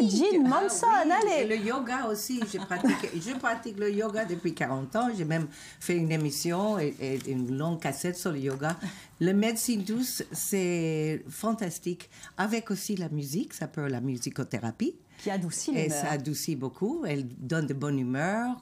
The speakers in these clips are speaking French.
Jean Manson, oui. allez. Et le yoga aussi, je pratique le yoga depuis 40 ans. J'ai même fait une émission et une longue cassette sur le yoga. Le médecine douce, c'est fantastique. Avec aussi la musique, ça s'appelle la musicothérapie. Qui adoucit l'humeur. Et ça adoucit beaucoup, elle donne de bonne humeur.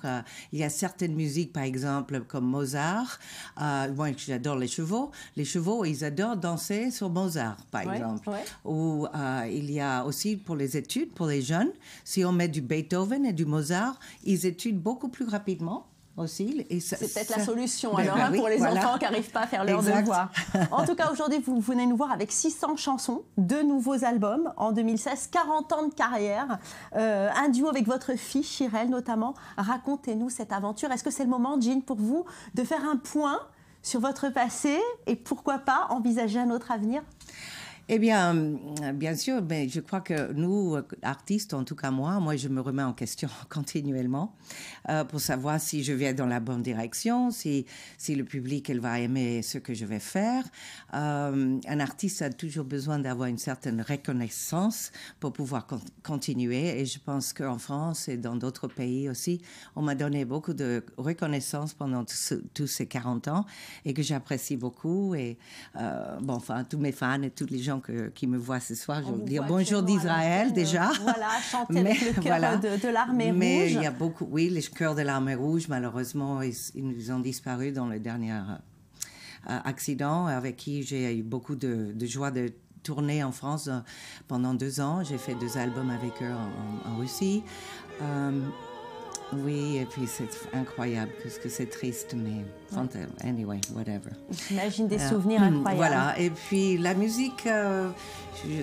Il y a certaines musiques, par exemple, comme Mozart. Moi, j'adore les chevaux. Les chevaux, ils adorent danser sur Mozart, par exemple. Ouais. Ou il y a aussi pour les études, pour les jeunes, si on met du Beethoven et du Mozart, ils étudient beaucoup plus rapidement. Aussi, c'est peut-être la solution alors pour les enfants qui n'arrivent pas à faire leur devoir. En tout cas, aujourd'hui, vous venez nous voir avec 600 chansons, 2 nouveaux albums en 2016, 40 ans de carrière, un duo avec votre fille, Chirelle notamment. Racontez-nous cette aventure. Est-ce que c'est le moment, Jean, pour vous, de faire un point sur votre passé et pourquoi pas envisager un autre avenir ? Eh bien, bien sûr, mais je crois que nous, artistes, en tout cas moi, je me remets en question continuellement pour savoir si je vais dans la bonne direction, si le public, elle va aimer ce que je vais faire. Un artiste a toujours besoin d'avoir une certaine reconnaissance pour pouvoir continuer. Et je pense qu'en France et dans d'autres pays aussi, on m'a donné beaucoup de reconnaissance pendant tous ces 40 ans et que j'apprécie beaucoup. Et tous mes fans et tous les gens qui me voient ce soir, je veux dire bonjour d'Israël déjà. Voilà, chanter avec le cœur de l'Armée Rouge. Mais il y a beaucoup, oui, les chœurs de l'Armée Rouge, malheureusement, ils nous ont disparu dans le dernier accident avec qui j'ai eu beaucoup de joie de tourner en France pendant 2 ans. J'ai fait 2 albums avec eux en Russie. Oui, et puis c'est incroyable, parce que c'est triste, mais anyway, whatever. J'imagine des souvenirs incroyables. Voilà, et puis la musique,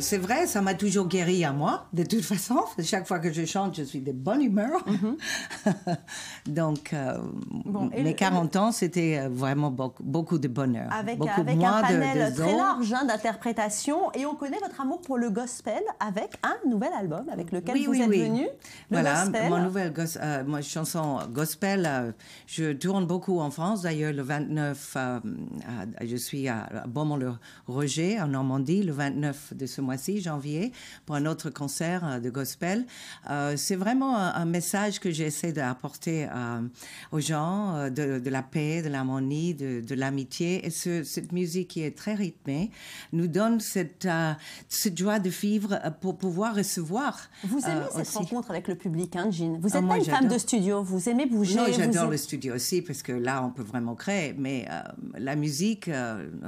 c'est vrai, ça m'a toujours guéri à moi, de toute façon. Chaque fois que je chante, je suis de bonne humeur. Donc, mes 40 ans, c'était vraiment beaucoup de bonheur. Avec beaucoup un panel très large d'interprétations. Et on connaît votre amour pour le gospel avec un nouvel album avec lequel vous êtes venu. Voilà, mon nouvel chanson gospel. Je tourne beaucoup en France. D'ailleurs, le 29, je suis à Beaumont-le-Roger, en Normandie, le 29 de ce mois-ci, janvier, pour un autre concert de gospel. C'est vraiment un message que j'essaie d'apporter aux gens, de la paix, de l'harmonie, de l'amitié. Et cette musique qui est très rythmée nous donne cette joie de vivre pour pouvoir recevoir. Vous aimez cette rencontre avec le public, hein, Jean? Vous n'êtes pas une femme de studio, vous aimez bouger. Non, j'adore le studio aussi, parce que là, on peut vraiment créer. Mais la musique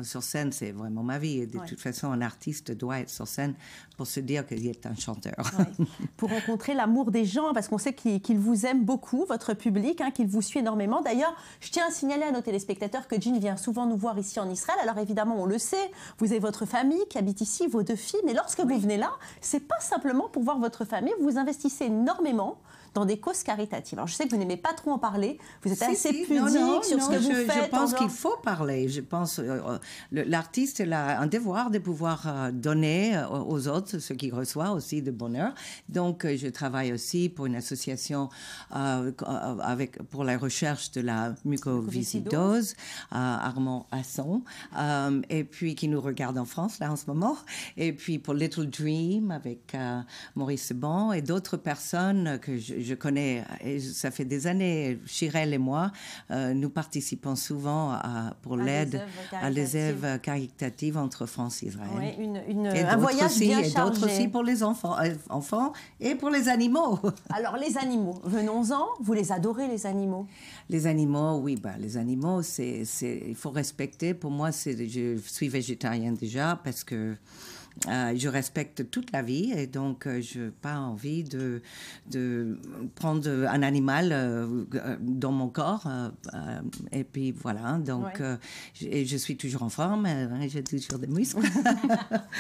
sur scène, c'est vraiment ma vie. Et de toute façon, un artiste doit être sur scène pour se dire qu'il est un chanteur. Ouais. Pour rencontrer l'amour des gens, parce qu'on sait qu'ils vous aiment beaucoup, votre public, hein, qu'il vous suit énormément. D'ailleurs, je tiens à signaler à nos téléspectateurs que Jean vient souvent nous voir ici en Israël. Alors évidemment, on le sait, vous avez votre famille qui habite ici, vos 2 filles. Mais lorsque vous venez là, c'est pas simplement pour voir votre famille, vous investissez énormément dans des causes caritatives. Alors, je sais que vous n'aimez pas trop en parler, vous êtes assez pudique sur ce que vous faites. Je pense qu'il faut parler. Je pense l'artiste a un devoir de pouvoir donner aux autres ce qu'il reçoit aussi de bonheur. Donc, je travaille aussi pour une association pour la recherche de la mucoviscidose, Armand Asson, et puis qui nous regarde en France, là, en ce moment. Et puis pour Little Dream, avec Maurice Sebon et d'autres personnes que je connais, et ça fait des années, Chirelle et moi, nous participons souvent pour l'aide à les œuvres caritatives entre France et Israël. Oui, un voyage aussi, bien chargé. Et d'autres aussi pour les enfants et pour les animaux. Alors, les animaux, venons-en, vous les adorez, les animaux? Les animaux, oui, les animaux, il faut respecter. Pour moi, je suis végétarienne déjà parce que je respecte toute la vie et donc je n'ai pas envie de prendre un animal dans mon corps et puis voilà, donc je suis toujours en forme, j'ai toujours des muscles.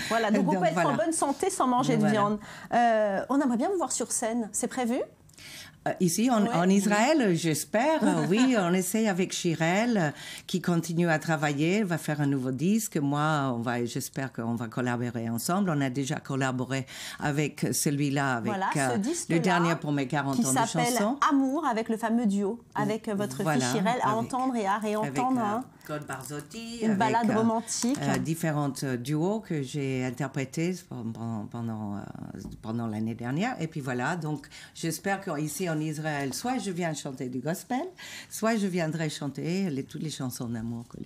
Voilà, donc on peut être en bonne santé sans manger de viande. On aimerait bien vous voir sur scène, c'est prévu? Ici, en Israël, j'espère. Oui, on essaie avec Chirelle, qui continue à travailler, va faire un nouveau disque. Moi, j'espère qu'on va collaborer ensemble. On a déjà collaboré avec celui-là, avec le dernier pour mes 40 ans de chanson. Qui s'appelle Amour, avec le fameux duo, avec votre fille Chirelle, à entendre et à réentendre. Claude Barzotti. Une balade romantique. Différentes duos que j'ai interprétés pendant l'année dernière. Et puis voilà, donc j'espère qu'ici en Israël, soit je viens chanter du gospel, soit je viendrai chanter toutes les chansons d'amour que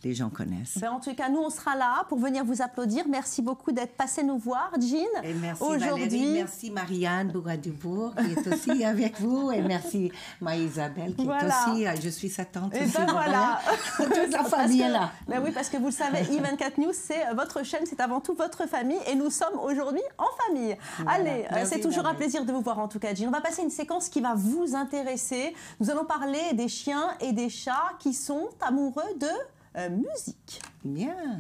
les gens connaissent. En tout cas, nous, on sera là pour venir vous applaudir. Merci beaucoup d'être passé nous voir, Jean. Et merci Valérie, merci Marianne Bouradibourg qui est aussi avec vous. Et merci Marie-Isabelle qui est aussi, je suis sa tante. Et aussi, voilà. Toute la famille est là. Ben oui, parce que vous le savez, i24 News, c'est votre chaîne, c'est avant tout votre famille. Et nous sommes aujourd'hui en famille. Voilà. Allez, c'est toujours un plaisir de vous voir en tout cas, Jean. On va passer une séquence qui va vous intéresser. Nous allons parler des chiens et des chats qui sont amoureux de musique. Bien.